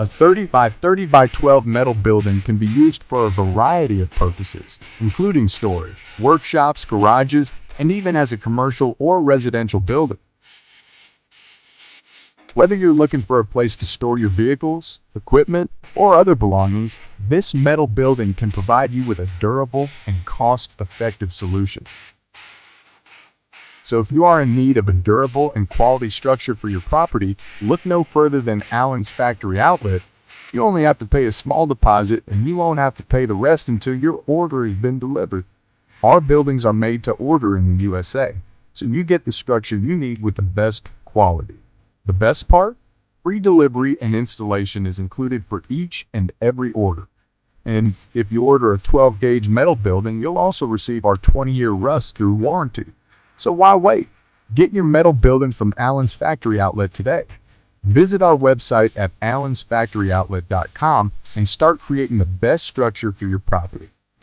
A 30 by 30 by 12 metal building can be used for a variety of purposes, including storage, workshops, garages, and even as a commercial or residential building. Whether you're looking for a place to store your vehicles, equipment, or other belongings, this metal building can provide you with a durable and cost-effective solution. So if you are in need of a durable and quality structure for your property, look no further than Allen's Factory Outlet. You only have to pay a small deposit, and you won't have to pay the rest until your order has been delivered. Our buildings are made to order in the USA, so you get the structure you need with the best quality. The best part? Free delivery and installation is included for each and every order. And if you order a 12-gauge metal building, you'll also receive our 20-year rust-through warranty. So why wait? Get your metal building from Allen's Factory Outlet today. Visit our website at allensfactoryoutlet.com and start creating the best structure for your property.